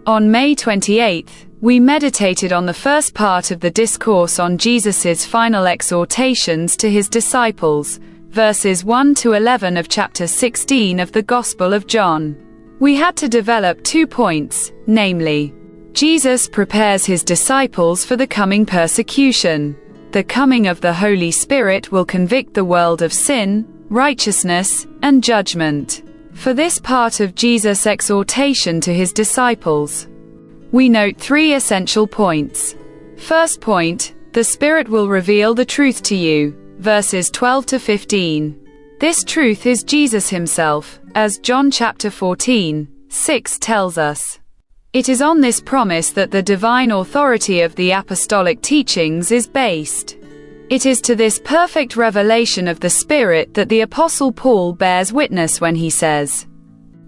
On May 28, we meditated on the first part of the discourse on Jesus' final exhortations to his disciples, verses 1 to 11 of chapter 16 of the Gospel of John. We had to develop 2 points, namely, Jesus prepares his disciples for the coming persecution. The coming of the Holy Spirit will convict the world of sin, righteousness, and judgment. For this part of Jesus' exhortation to his disciples, we note 3 essential points. First point, the Spirit will reveal the truth to you, verses 12 to 15. This truth is Jesus himself, as John chapter 14:6 tells us. It is on this promise that the divine authority of the apostolic teachings is based. It is to this perfect revelation of the Spirit that the Apostle Paul bears witness when he says,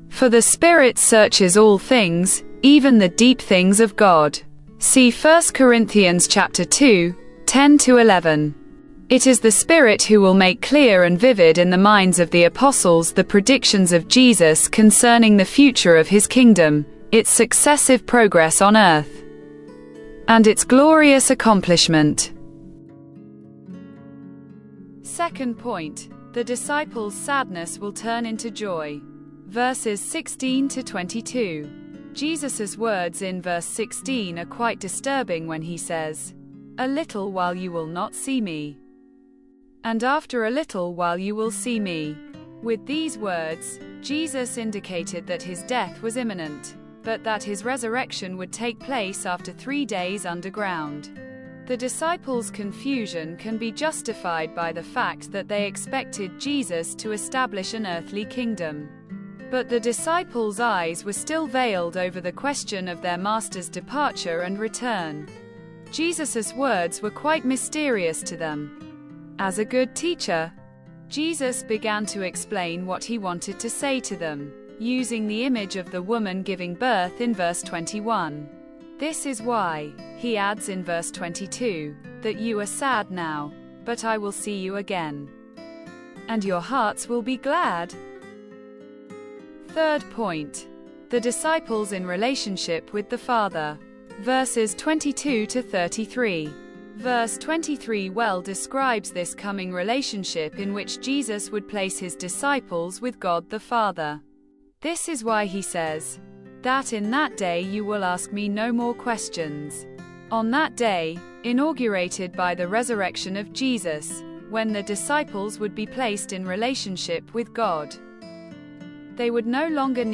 "For the Spirit searches all things, even the deep things of God." See 1 Corinthians chapter 2, 10 to 11. It is the Spirit who will make clear and vivid in the minds of the apostles the predictions of Jesus concerning the future of his kingdom, its successive progress on earth, and its glorious accomplishment. Second point, the disciples' sadness will turn into joy. Verses 16 to 22. Jesus' words in verse 16 are quite disturbing when he says, "A little while you will not see me, and after a little while you will see me." With these words, Jesus indicated that his death was imminent, but that his resurrection would take place after 3 days underground. The disciples' confusion can be justified by the fact that they expected Jesus to establish an earthly kingdom. But the disciples' eyes were still veiled over the question of their master's departure and return. Jesus' words were quite mysterious to them. As a good teacher, Jesus began to explain what he wanted to say to them, using the image of the woman giving birth in verse 21. "This is why," he adds in verse 22, "that you are sad now, but I will see you again, and your hearts will be glad." Third point, the disciples in relationship with the Father. Verses 22 to 33. Verse 23 well describes this coming relationship in which Jesus would place his disciples with God the Father. This is why he says, "That in that day you will ask me no more questions." On that day, inaugurated by the resurrection of Jesus, when the disciples would be placed in relationship with God, they would no longer need